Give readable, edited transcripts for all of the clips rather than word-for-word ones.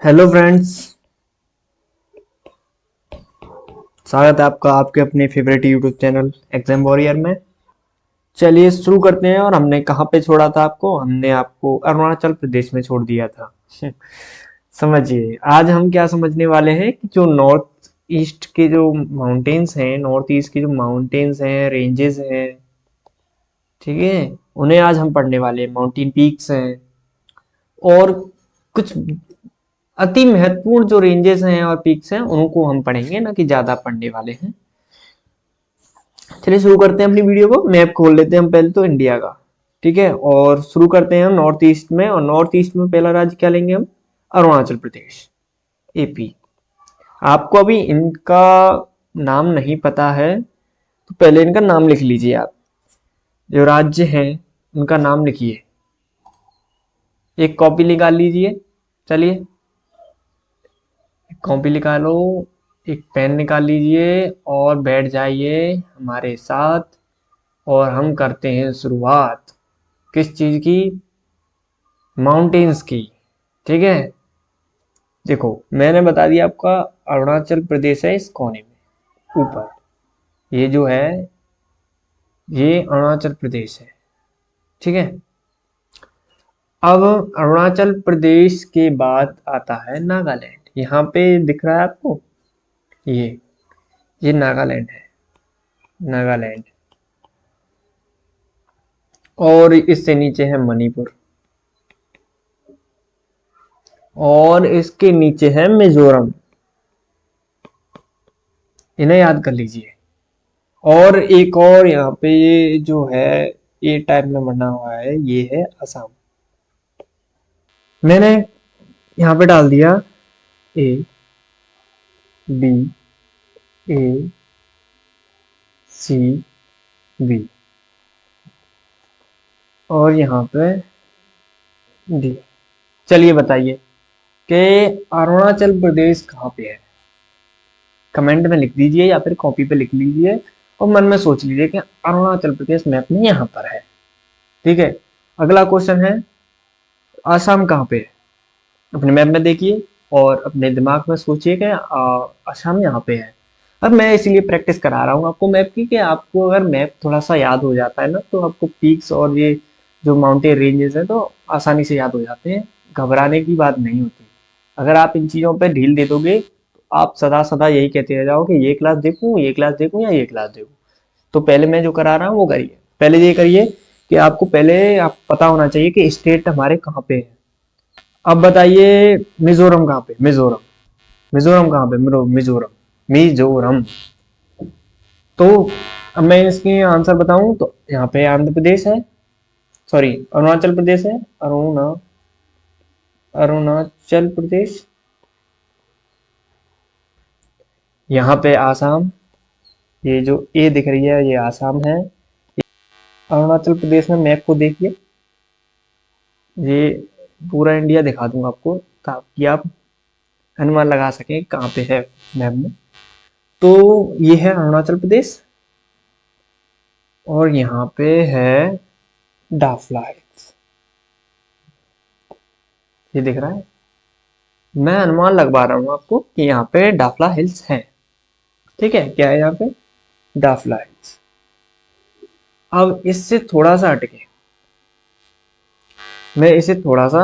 Hello friends. स्वागत है आपका आपके अपने favourite YouTube channel exam warrior में। चलिए शुरू करते हैं। और हमने कहाँ पे छोड़ा था आपको? हमने आपको अरुणाचल प्रदेश में छोड़ दिया था। समझिए आज हम क्या समझने वाले हैं कि जो नॉर्थ ईस्ट के जो माउंटेन्स हैं, नॉर्थ ईस्ट के जो माउंटेन्स हैं, रेंजेस हैं, ठीक है, उन्हें आज हम पढ़ने वाले हैं। माउंटेन पीक्स हैं और कुछ अति महत्वपूर्ण जो रेंजेस हैं और पीक्स हैं उनको हम पढ़ेंगे, ना कि ज्यादा पढ़ने वाले हैं। चलिए शुरू करते हैं अपनी वीडियो को। मैप खोल लेते हैं हम पहले तो इंडिया का, ठीक है। और शुरू करते हैं हम नॉर्थ ईस्ट में। और नॉर्थ ईस्ट में पहला राज्य क्या लेंगे हम? अरुणाचल प्रदेश, एपी। आपको अभी इनका नाम नहीं पता है तो पहले इनका नाम लिख लीजिए। आप जो राज्य हैं उनका नाम लिखिए, एक कॉपी निकाल लीजिए। चलिए एक कॉपी निकालो, एक पेन निकाल लीजिए और बैठ जाइए हमारे साथ। और हम करते हैं शुरुआत किस चीज की? माउंटेन्स की, ठीक है। देखो मैंने बता दिया आपका अरुणाचल प्रदेश है इस कोने में ऊपर। ये जो है ये अरुणाचल प्रदेश है, ठीक है। अब अरुणाचल प्रदेश के बाद आता है नागालैंड। यहाँ पे दिख रहा है आपको? ये ये नागालैंड है, नागालैंड। और इससे नीचे है मणिपुर और इसके नीचे है मिजोरम। इन्हें याद कर लीजिए। और एक और यहाँ पे ये जो है ए टाइप में बना हुआ है, ये है असम। मैंने यहाँ पे डाल दिया ए, बी, ए, सी, बी और यहाँ पे डी। चलिए बताइए कि अरुणाचल प्रदेश कहाँ पे है? कमेंट में लिख दीजिए या फिर कॉपी पे लिख लीजिए और मन में सोच लीजिए कि अरुणाचल प्रदेश मैप में यहाँ पर है, ठीक है। अगला क्वेश्चन है आसाम कहाँ पे है? अपने मैप में देखिए और अपने दिमाग में सोचिए कि असम यहाँ पे है। अब मैं इसीलिए प्रैक्टिस करा रहा हूँ आपको मैप की, कि आपको अगर मैप थोड़ा सा याद हो जाता है ना तो आपको पीक्स और ये जो माउंटेन रेंजेस हैं तो आसानी से याद हो जाते हैं। घबराने की बात नहीं होती। अगर आप इन चीज़ों पे ढील दे दोगे तो आप सदा सदा यही कहते रह जाओगे ये क्लास देखूँ, ये क्लास देखूँ या ये क्लास देखूँ। तो पहले मैं जो करा रहा हूँ वो करिए। पहले ये करिए कि आपको पहले आप पता होना चाहिए कि स्टेट हमारे कहाँ पे है। अब बताइए मिजोरम कहाँ पे? मिजोरम, मिजोरम कहाँ पे? मिजोरम, मिजोरम। तो अब मैं इसकी आंसर बताऊं तो यहाँ पे आंध्र प्रदेश है, सॉरी अरुणाचल प्रदेश है। अरुणाचल प्रदेश। यहाँ पे आसाम, ये जो ए दिख रही है ये आसाम है। अरुणाचल प्रदेश में मैप को देखिए, ये पूरा इंडिया दिखा दूंगा आपको ताकि आप अनुमान लगा सकें कहाँ पे है मैप में। तो ये है अरुणाचल प्रदेश और यहाँ पे है डाफला हिल्स। ये दिख रहा है? मैं अनुमान लगवा रहा हूँ आपको कि यहाँ पे डाफला हिल्स है, ठीक है। क्या है यहाँ पे? डाफला हिल्स। अब इससे थोड़ा सा हटके मैं इसे थोड़ा सा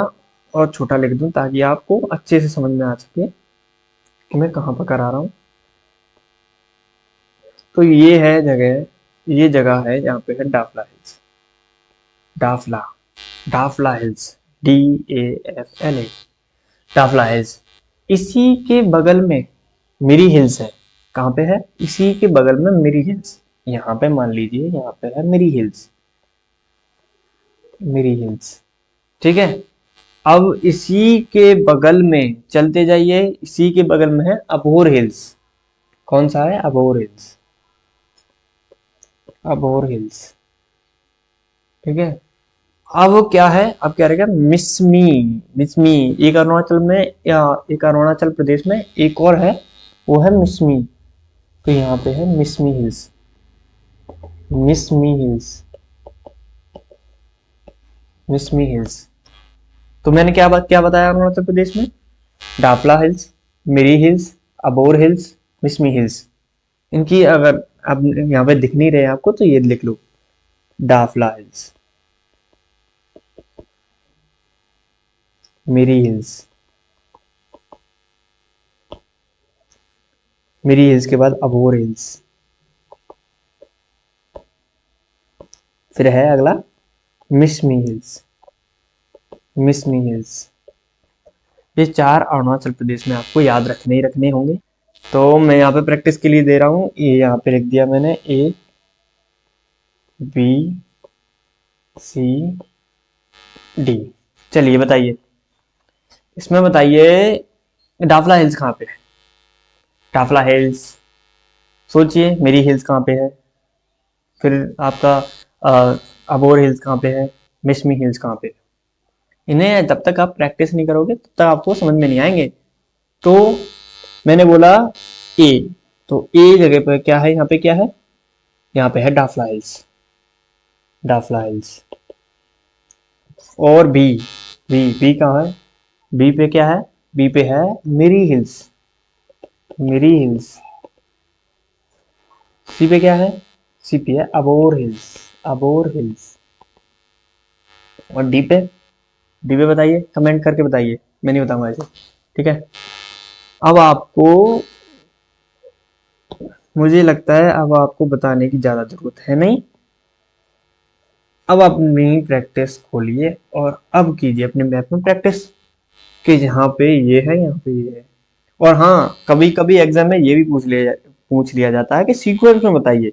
और छोटा लिख दूं ताकि आपको अच्छे से समझ में आ सके कि मैं कहाँ पर करा रहा हूँ। तो ये है जगह, ये जगह है जहाँ पे है Dafla hills. Dafla, Dafla hills, DAFLA, Dafla hills. इसी के बगल में मिरी हिल्स है। कहाँ पे है? इसी के बगल में मिरी हिल्स। यहाँ पे मान लीजिए यहाँ पे है मिरी हिल्स, मिरी हिल्स, ठीक है। अब इसी के बगल में चलते जाइए, इसी के बगल में है अबोर हिल्स। कौन सा है? अबोर हिल्स, अबोर हिल्स, ठीक है। अब क्या है? अब क्या रहेगा? मिसमी, मिसमी। एक अरुणाचल में या एक अरुणाचल प्रदेश में एक और है, वो है मिसमी। तो यहाँ पे है Mishmi hills, Mishmi hills, Mishmi hills. तो मैंने क्या बताया अरुणाचल प्रदेश में? Dafla hills, Miri hills, Abor hills, Mishmi hills. इनकी अगर अब यहाँ पे दिख नहीं रहे आपको तो ये लिख लो, Dafla hills, Miri hills, Miri hills के बाद अबोर हिल्स, फिर है अगला मिसमी हिल्स, मिसमी हिल्स। ये 4 अरुणाचल प्रदेश में आपको याद रखने ही रखने होंगे। तो मैं यहाँ पे प्रैक्टिस के लिए दे रहा हूँ, ये यहाँ पे लिख दिया मैंने A B C D। चलिए बताइए, इसमें बताइए डाफला हिल्स कहाँ पे है। डाफला हिल्स, सोचिए मेरी हिल्स कहाँ पे है, फिर आपका अबोर हिल्स कहाँ पे है, मिसमी हिल्स कहाँ पे है। इन्हें जब तक आप प्रैक्टिस नहीं करोगे तब तक आपको समझ में नहीं आएंगे। तो मैंने बोला ए, तो ए जगह पर क्या है, यहाँ पे क्या है, यहाँ पे है डाफला हिल्स, डाफला हिल्स। और बी, बी बी कहाँ है, बी पे क्या है, बी पे है मिरी हिल्स, मिरी हिल्स। सी पे क्या है, सी पे है अबोर हिल्स, अबोर हिल्स। और डी पे बताइए, कमेंट करके बताइए, मैं नहीं बताऊंगा ऐसे, ठीक है। अब आपको, मुझे लगता है अब आपको बताने की ज्यादा जरूरत है नहीं। अब अपनी प्रैक्टिस खोलिए और अब कीजिए अपने मैप में प्रैक्टिस, कि यहाँ पे ये है, यहाँ पे ये है। और हाँ, कभी कभी एग्जाम में ये भी पूछ लिया जाता है कि सीक्वेंस में बताइए,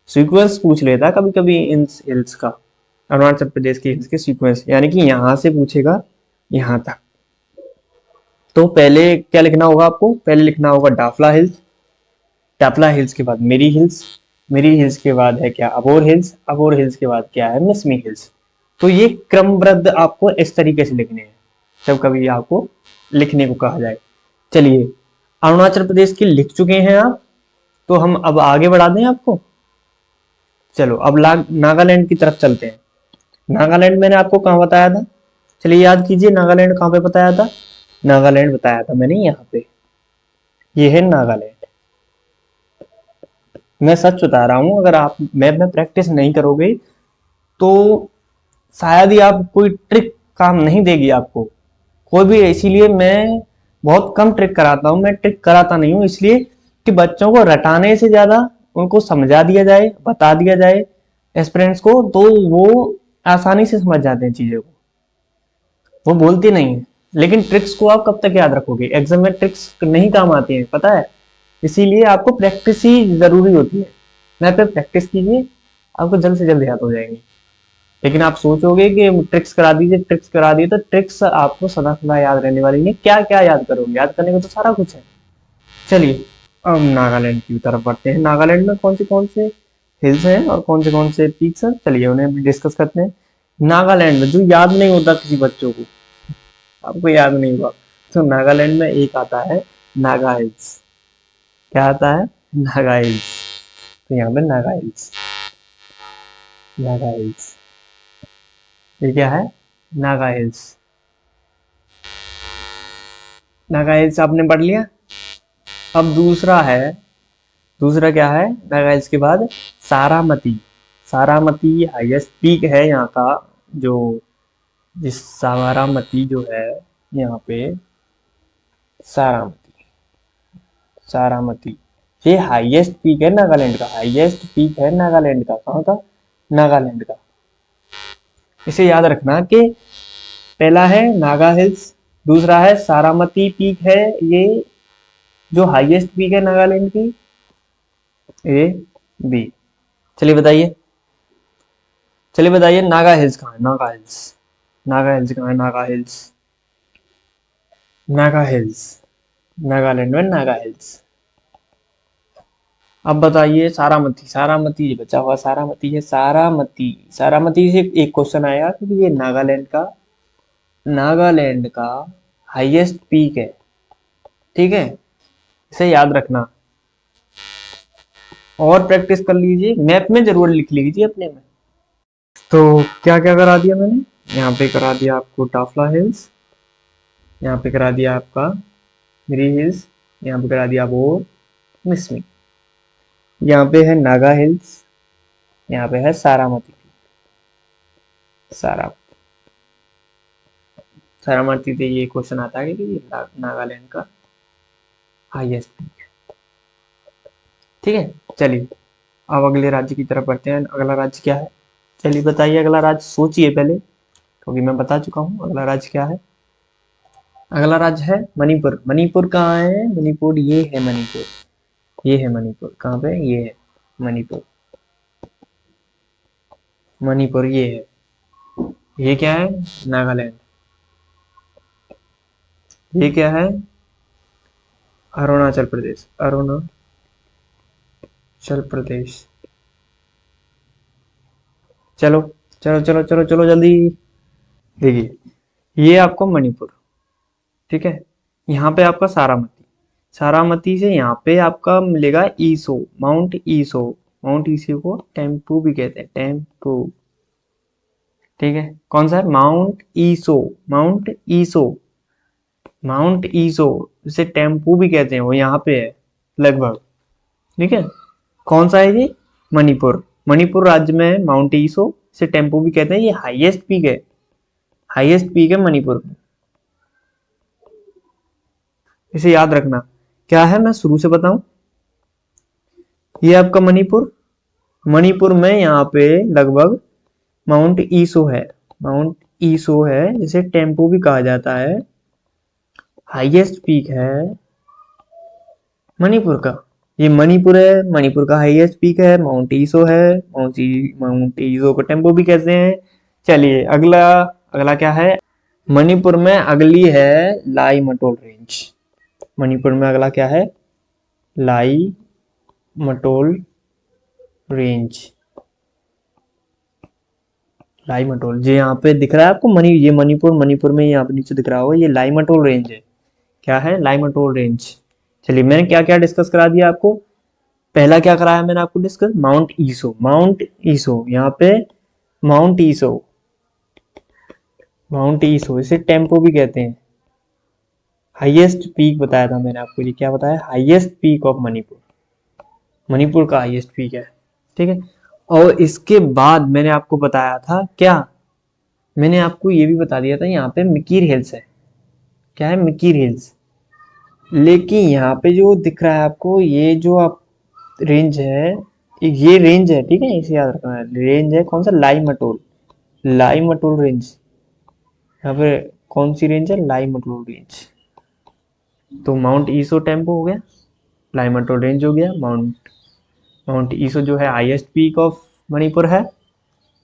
सीक्वेंस पूछ लेता है कभी कभी इन हिल्स का, अरुणाचल प्रदेश की हिल्स के सीक्वेंस, यानी कि यहाँ से पूछेगा यहाँ तक। तो पहले क्या लिखना होगा आपको, पहले लिखना होगा डाफला हिल्स, डाफला हिल्स के बाद मिरी हिल्स, मिरी हिल्स के बाद है क्या अबोर हिल्स, अबोर हिल्स के बाद क्या है मिसमी हिल्स। तो ये क्रमबद्ध आपको इस तरीके से लिखने हैं जब कभी आपको लिखने को कहा जाए। चलिए, अरुणाचल प्रदेश की लिख चुके हैं आप, तो हम अब आगे बढ़ा दें आपको। चलो अब नागालैंड की तरफ चलते हैं। नागालैंड मैंने आपको कहाँ बताया था, चलिए याद कीजिए, नागालैंड कहाँ पे बताया था, नागालैंड बताया था मैंने यहाँ पे, ये है नागालैंड। मैं सच बता रहा हूँ, अगर आप मैप में प्रैक्टिस नहीं करोगे तो शायद ही आप, कोई ट्रिक काम नहीं देगी आपको कोई भी। इसीलिए मैं बहुत कम ट्रिक कराता हूँ, मैं ट्रिक कराता नहीं हूँ इसलिए कि बच्चों को रटाने से ज्यादा उनको समझा दिया जाए, बता दिया जाए एस्पिरेंट्स को, तो वो आसानी से समझ जाते हैं चीजों को, वो बोलते नहीं है। लेकिन ट्रिक्स को आप कब तक याद रखोगे, एग्जाम में ट्रिक्स नहीं काम आती हैं, पता है। इसीलिए आपको प्रैक्टिस ही जरूरी होती है। मैं पे प्रैक्टिस कीजिए, आपको जल्द से जल्द याद हो जाएंगे। लेकिन आप सोचोगे कि ट्रिक्स करा दीजिए, ट्रिक्स करा दिए, तो ट्रिक्स आपको सदा सदा याद रहने वाली नहीं। क्या क्या याद करोगे, याद करने को तो सारा कुछ है। चलिए अब नागालैंड की तरफ बढ़ते हैं। नागालैंड में कौन से हिल्स हैं और कौन से पीक्स हैं, चलिए उन्हें भी डिस्कस करते हैं। नागालैंड में जो याद नहीं होता किसी बच्चों को, आपको याद नहीं हुआ, तो नागालैंड में एक आता है नागा हिल्स। क्या आता है, नागा हिल्स। तो यहाँ पे नागा हिल्स, नागा हिल्स, ये क्या है, नागा हिल्स। नागा हिल्स आपने पढ़ लिया। अब दूसरा है, दूसरा क्या है नागा हिल्स के बाद, सारामती। सारामती हाईएस्ट पीक है यहाँ का, जो जिस सारामती जो है यहाँ पे, सारामती, सारामती ये हाईएस्ट पीक है नागालैंड का, हाईएस्ट पीक है नागालैंड का। कहाँ का, नागालैंड का। इसे याद रखना कि पहला है नागा हिल्स, दूसरा है सारामती पीक है, ये जो हाईएस्ट पीक है नागालैंड की, ए बी। चलिए बताइए, चलिए बताइए नागा हिल्स कहाँ है, नागा हिल्स, नागा हिल्स कहाँ है, नागा हिल्स, नागा हिल्स, नागालैंड में नागा हिल्स। अब बताइए सारामती, सारामती ये बचा हुआ सारामती है, सारामती, सारामती से एक क्वेश्चन आया क्योंकि ये नागालैंड का, नागालैंड का हाईएस्ट पीक है, ठीक है, इसे याद रखना। और प्रैक्टिस कर लीजिए, मैप में जरूर लिख लीजिए अपने में। तो क्या क्या करा दिया मैंने, यहाँ पे करा दिया आपको टाफला हिल्स, यहाँ पे करा दिया आपका मिरी हिल्स, यहाँ पे करा दिया बोर मिसमी। यहाँ पे है नागा हिल्स, यहाँ पे है सारामती। सारा सारामती से ये क्वेश्चन आता है कि ये नागालैंड का हाईएस्ट पीक है। ठीक है, चलिए अब अगले राज्य की तरफ बढ़ते हैं। अगला राज्य क्या है, चलिए बताइए अगला राज्य, सोचिए पहले, क्योंकि मैं बता चुका हूँ अगला राज्य क्या है। अगला राज्य है मणिपुर। मणिपुर कहाँ है, मणिपुर ये है, मणिपुर ये है, मणिपुर कहाँ पे, ये है मणिपुर। मणिपुर ये है, ये क्या है, नागालैंड। ये क्या है, अरुणाचल प्रदेश, अरुणाचल प्रदेश। चलो चलो चलो चलो चलो जल्दी, देखिए ये आपको मणिपुर, ठीक है। यहाँ पे आपका सारामती, सारामती से यहाँ पे आपका मिलेगा ईसो, माउंट ईसो। माउंट ईसो को टेम्पू भी कहते हैं, टेम्पू, ठीक है। कौन सा है, माउंट ईसो, माउंट ईसो, माउंट ईसो, इसे टेम्पू भी कहते हैं, वो यहाँ पे है लगभग, ठीक है। कौन सा है ये, मणिपुर। मणिपुर राज्य में है माउंट ईसो, इसे टेम्पू भी कहते हैं, ये हाईएस्ट पीक है, हाईएस्ट पीक है मणिपुर में, इसे याद रखना। क्या है मैं शुरू से बताऊं, ये आपका मणिपुर, मणिपुर में यहाँ पे लगभग माउंट ईसो है, माउंट ईसो है, जिसे टेम्पो भी कहा जाता है, हाईएस्ट पीक है मणिपुर का। ये मणिपुर है, मणिपुर का हाईएस्ट पीक है माउंट ईसो है, माउंट ईसो को टेम्पो भी कहते हैं। चलिए अगला, अगला क्या है, मणिपुर में अगली है लाई मटोल रेंज। मणिपुर में अगला क्या है, लाई मटोल रेंज। लाई मटोल, जो यहाँ पे दिख रहा है आपको मणि, ये मणिपुर, मणिपुर में यहाँ पे नीचे दिख रहा होगा, ये लाई मटोल रेंज है। क्या है, लाई मटोल रेंज। चलिए मैंने क्या क्या डिस्कस करा दिया आपको, पहला क्या कराया मैंने आपको डिस्कस, माउंट ईसो, माउंट ईसो यहाँ पे, माउंट ईसो, माउंट ईसो, इसे टेम्पो भी कहते हैं। हाईएस्ट पीक बताया था मैंने आपको, ये क्या बताया, highest peak of Manipur, Manipur का हाईएस्ट पीक है, ठीक है। और इसके बाद मैंने आपको बताया था क्या, मैंने आपको ये भी बता दिया था यहाँ पे मिकीर हिल्स है। क्या है, मिकीर हिल्स। लेकिन यहाँ पे जो दिख रहा है आपको, ये जो आप रेंज है, ये रेंज है, ठीक है, इसे याद रखना है, रेंज है कौन सा, लाई मटोल, लाई मटोल रेंज। यहाँ पे कौन सी रेंज है, लाई मटोल रेंज। तो माउंट ईसो टेम्पो हो गया, लाई मटोल रेंज हो गया, माउंट माउंट ईसो जो है हाईएस्ट पीक ऑफ मणिपुर है।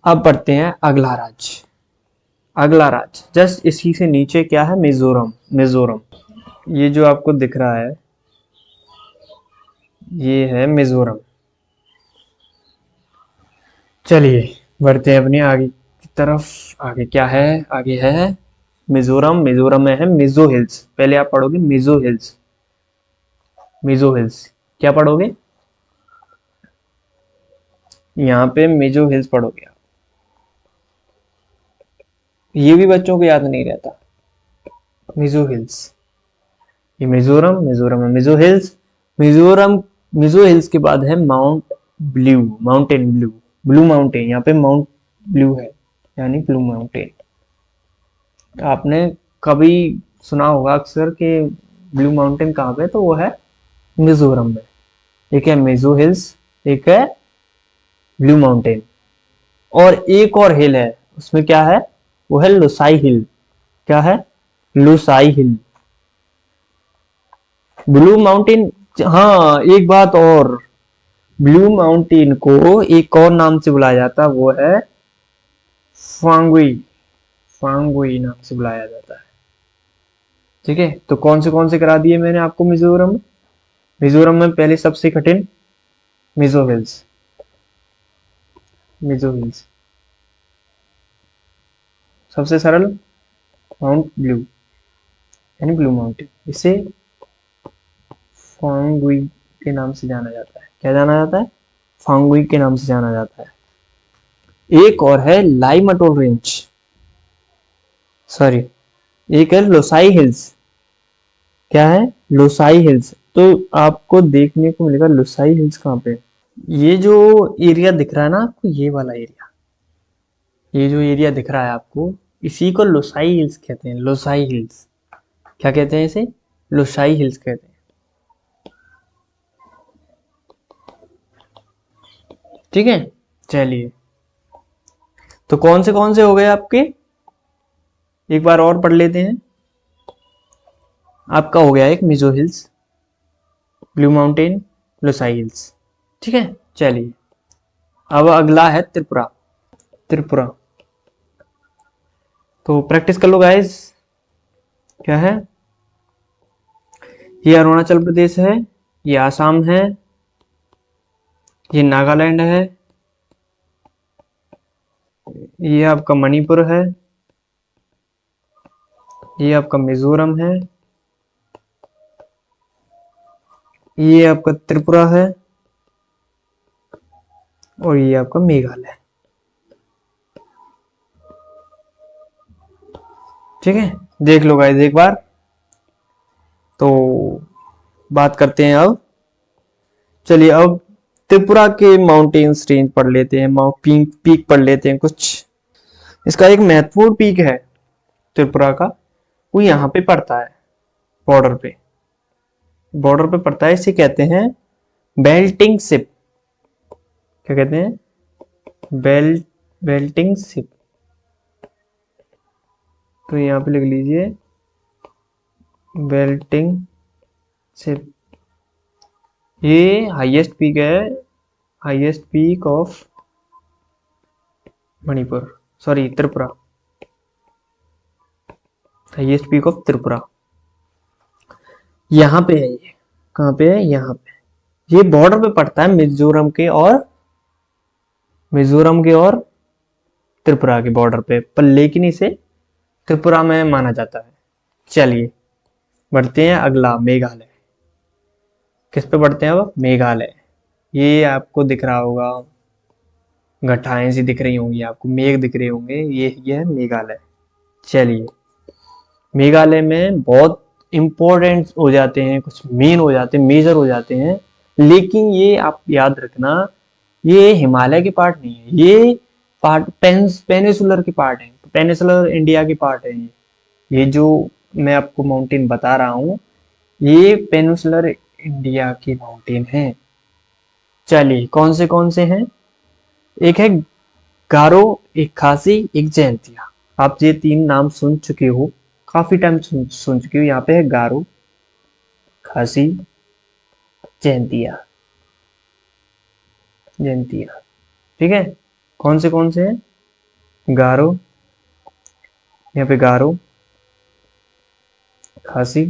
अब बढ़ते हैं अगला राज्य, अगला राज्य जस्ट इसी से नीचे क्या है, मिजोरम। मिजोरम, ये जो आपको दिख रहा है, ये है मिजोरम। चलिए बढ़ते हैं अपनी आगे की तरफ, आगे क्या है, आगे है मिजोरम। मिजोरम में है मिजो हिल्स, पहले आप पढ़ोगे मिजो हिल्स, मिजो हिल्स क्या पढ़ोगे, यहाँ पे मिजो हिल्स पढ़ोगे आप। ये भी बच्चों को याद नहीं रहता, मिजो हिल्स। ये मिजोरम, मिजोरम में मिजो हिल्स, मिजोरम, मिजो हिल्स के बाद है mount blue, mountain blue, blue mountain, यहाँ पे माउंट ब्लू है, यानी ब्लू माउंटेन। आपने कभी सुना होगा अक्सर कि ब्लू माउंटेन कहाँ पे, तो वो है मिजोरम में। एक है मिजो हिल्स, एक है ब्लू माउंटेन, और एक और हिल है, उसमें क्या है, वो है लुसाई हिल। क्या है, लुसाई हिल, ब्लू माउंटेन। हाँ एक बात और, ब्लू माउंटेन को एक और नाम से बुलाया जाता है, वो है फांगुई, फांगुई नाम से बुलाया जाता है, ठीक है। तो कौन से करा दिए मैंने आपको मिजोरम में, मिजोरम में पहले सबसे कठिन मिजो हिल्स, मिजो हिल्स, सबसे सरल माउंट ब्लू, यानी ब्लू माउंटेन, इसे फांगुई के नाम से जाना जाता है। क्या जाना जाता है, फांगुई के नाम से जाना जाता है। एक और है लाई मटोल रेंज, सॉरी एक है लोसाई हिल्स। क्या है, लोसाई हिल्स, तो आपको देखने को मिलेगा लोसाई हिल्स कहाँ पे है? ये जो एरिया दिख रहा है ना आपको, ये वाला एरिया, ये जो एरिया दिख रहा है आपको, इसी को लोसाई हिल्स कहते हैं। लोसाई हिल्स, क्या कहते हैं इसे? लोसाई हिल्स कहते हैं। ठीक है, चलिए, तो कौन से हो गए आपके, एक बार और पढ़ लेते हैं। आपका हो गया एक Mizo hills, blue mountain, loci hills. ठीक है, चलिए, अब अगला है त्रिपुरा। त्रिपुरा, तो प्रैक्टिस कर लो गाइस। क्या है? ये अरुणाचल प्रदेश है, ये आसाम है, ये नागालैंड है, ये आपका मणिपुर है, ये आपका मिजोरम है, ये आपका त्रिपुरा है, और ये आपका मेघालय। ठीक है, देख लो गाइस एक बार। तो बात करते हैं अब, चलिए अब त्रिपुरा के माउंटेन्स रेंज पढ़ लेते हैं, पीक पढ़ लेते हैं कुछ। इसका एक महत्वपूर्ण पीक है त्रिपुरा का, वो यहाँ पे पड़ता है, बॉर्डर पे, बॉर्डर पे पड़ता है। इसे कहते हैं बेल्टिंग सिप। क्या कहते हैं? बेल्टिंग सिप। तो यहाँ पे लिख लीजिए बेल्टिंग सिप। ये हाईएस्ट पीक है, highest peak of Manipur, sorry Tripura, highest peak of Tripura यहाँ पे है। ये कहाँ पे है? यहाँ पे। ये बॉर्डर पे पड़ता है मिजोरम के और त्रिपुरा के बॉर्डर पे, पर लेकिन इसे त्रिपुरा में माना जाता है। चलिए बढ़ते हैं अगला, मेघालय। किस पे बढ़ते हैं अब? मेघालय। ये आपको दिख रहा होगा, घटाएं सी दिख रही होंगी आपको, मेघ दिख रहे होंगे, ये है मेघालय। चलिए, मेघालय में बहुत इंपॉर्टेंट हो जाते हैं, कुछ मेन हो जाते हैं, मेजर हो जाते हैं, लेकिन ये आप याद रखना, ये हिमालय के पार्ट नहीं है, ये पार्ट पेनिसुलर के पार्ट है, पेनिसुलर इंडिया के पार्ट है। ये जो मैं आपको माउंटेन बता रहा हूँ, ये पेनिसुलर इंडिया की माउंटेन है। चलिए कौन से हैं? एक है गारो, एक खासी, एक जयंतिया। आप ये तीन नाम सुन चुके हो, काफी टाइम सुन चुके हो। यहाँ पे है गारो, खासी, जयंतिया। जयंतिया, ठीक है। कौन से हैं? गारो, यहाँ पे गारो, खासी,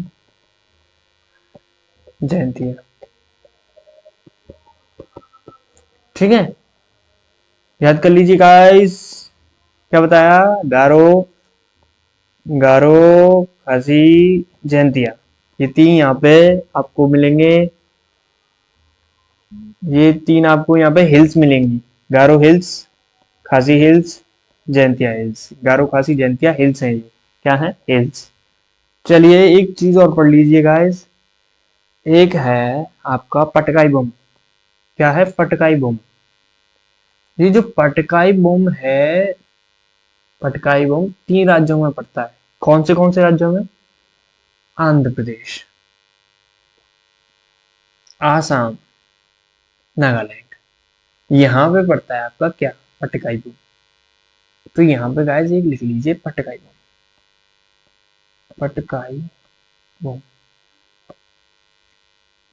जयंतिया। ठीक है, याद कर लीजिए गाइस। क्या बताया? गारो, खासी, जयंतिया, ये तीन यहाँ पे आपको मिलेंगे। ये तीन आपको यहाँ पे हिल्स मिलेंगी, गारो हिल्स, खासी हिल्स, जयंतिया हिल्स। गारो, खासी, जयंतिया हिल्स हैं, ये क्या है? हिल्स। चलिए एक चीज और पढ़ लीजिए गाइस, एक है आपका पटकाई बम। क्या है? पटकाई बम। ये जो पटकाई बम है, पटकाई बम तीन राज्यों में पड़ता है। कौन से राज्यों में? आंध्र प्रदेश, आसाम, नागालैंड, यहाँ पे पड़ता है आपका क्या? पटकाई बम। तो यहाँ पे गाइस एक लिख लीजिए पटकाई बम, पटकाई बम।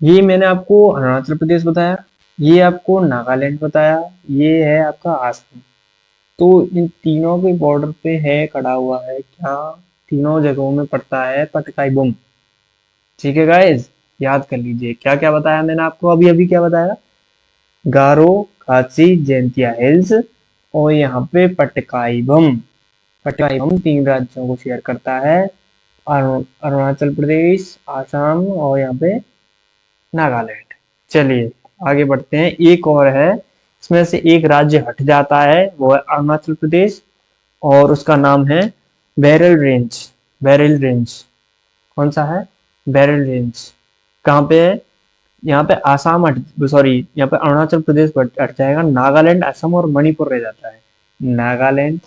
ये मैंने आपको अरुणाचल प्रदेश बताया, ये आपको नागालैंड बताया, ये है आपका आसाम। तो इन तीनों के बॉर्डर पे है, खड़ा हुआ है क्या? तीनों जगहों में पड़ता है पटकाई बम। ठीक है गाइस, याद कर लीजिए क्या क्या बताया मैंने आपको, अभी अभी क्या बताया? गारो, खासी, जयंतिया हिल्स, और यहाँ पे पटकाई बम। पटकाई बम तीन राज्यों को शेयर करता है, अरुणाचल प्रदेश, आसाम और यहाँ पे नागालैंड। चलिए आगे बढ़ते हैं, एक और है, इसमें से एक राज्य हट जाता है, वो है अरुणाचल प्रदेश, और उसका नाम है बैरल रेंज। बैरल रेंज, कौन सा है? Barrel range. कहाँ पे है? यहाँ पे आसाम हट, सॉरी, यहाँ पे अरुणाचल प्रदेश हट जाएगा, नागालैंड, असम और मणिपुर रह जाता है। नागालैंड,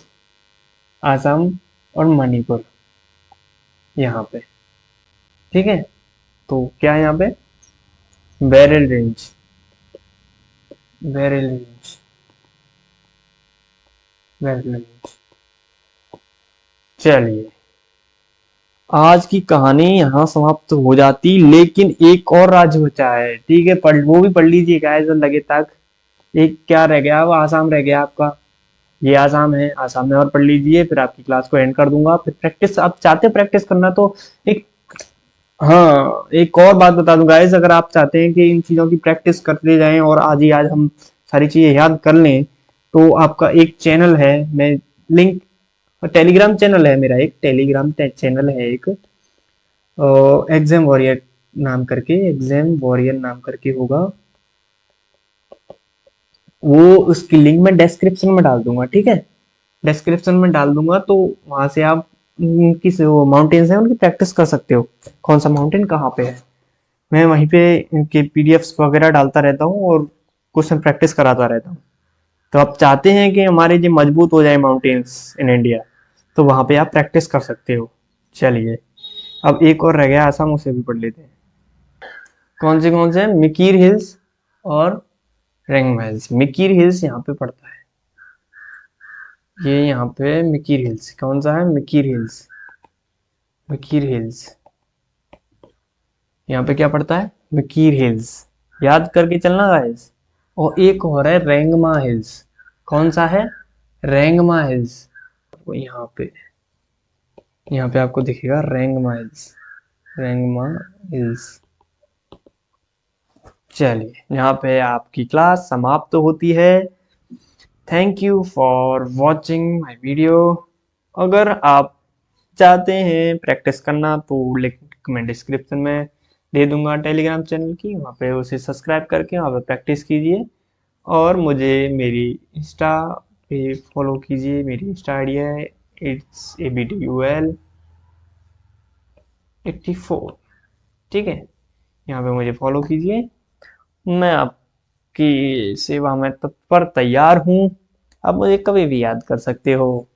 असम और मणिपुर यहाँ पे। ठीक है, तो क्या है यहाँ पे? Barrel range, barrel range, barrel range. चलिए, आज की कहानी यहाँ समाप्त हो जाती, लेकिन एक और राज्य बचा है। ठीक है, पढ़, वो भी पढ़ लीजिए गाइस लगे तक। एक क्या रह गया? वो आसाम रह गया आपका। ये आसाम है, आसाम में और पढ़ लीजिए, फिर आपकी क्लास को एंड कर दूंगा। फिर प्रैक्टिस, आप चाहते हैं प्रैक्टिस करना तो एक, हाँ, एक और बात बता दूं गाइस, अगर आप चाहते हैं कि इन चीजों की प्रैक्टिस करते जाएं और आज ही आज हम सारी चीजें याद कर लें, तो आपका एक चैनल है, मैं लिंक, टेलीग्राम चैनल है मेरा, एक टेलीग्राम चैनल है एक, एग्जाम वॉरियर नाम करके, एग्जाम वॉरियर नाम करके होगा वो। उसकी लिंक मैं डिस्क्रिप्शन में डाल दूंगा। ठीक है, डिस्क्रिप्शन में डाल दूंगा, तो वहां से आप किस वो माउंटेन्स हैं उनकी प्रैक्टिस कर सकते हो, कौन सा माउंटेन कहाँ पे है। मैं वहीं पे इनके पीडीएफ्स वगैरह डालता रहता हूँ और क्वेश्चन प्रैक्टिस कराता रहता हूँ। तो आप चाहते हैं कि हमारे जो मजबूत हो जाए माउंटेन्स इन इंडिया, तो वहां पे आप प्रैक्टिस कर सकते हो। चलिए, अब एक और रह गया आसाम, उसे भी पढ़ लेते हैं। कौन से? मिकीर हिल्स और रेंगमा हिल्स। मिकीर हिल्स यहाँ पे पड़ता है, ये यहाँ पे मिकीर हिल्स। कौन सा है? मिकीर हिल्स, मिकीर हिल्स यहाँ पे क्या पड़ता है? मिकीर हिल्स, याद करके चलना गाइस। और एक और है रेंगमा हिल्स। कौन सा है? रेंगमा हिल्स। वो यहाँ पे आपको दिखेगा रेंगमा हिल्स, रेंगमा हिल्स। चलिए, यहाँ पे आपकी क्लास समाप्त होती है। Thank you for watching my video. अगर आप चाहते हैं प्रैक्टिस करना तो लिंक मैं डिस्क्रिप्शन में दे दूंगा टेलीग्राम चैनल की, वहाँ पे उसे सब्सक्राइब करके वहाँ पे प्रैक्टिस कीजिए। और मुझे मेरी इंस्टा पे फॉलो कीजिए, मेरी इंस्टा आईडी है इट्स abdul84। ठीक है, यहाँ पे मुझे फॉलो कीजिए, मैं आपकी सेवा में तत्पर तैयार हूँ। आप मुझे कभी भी याद कर सकते हो।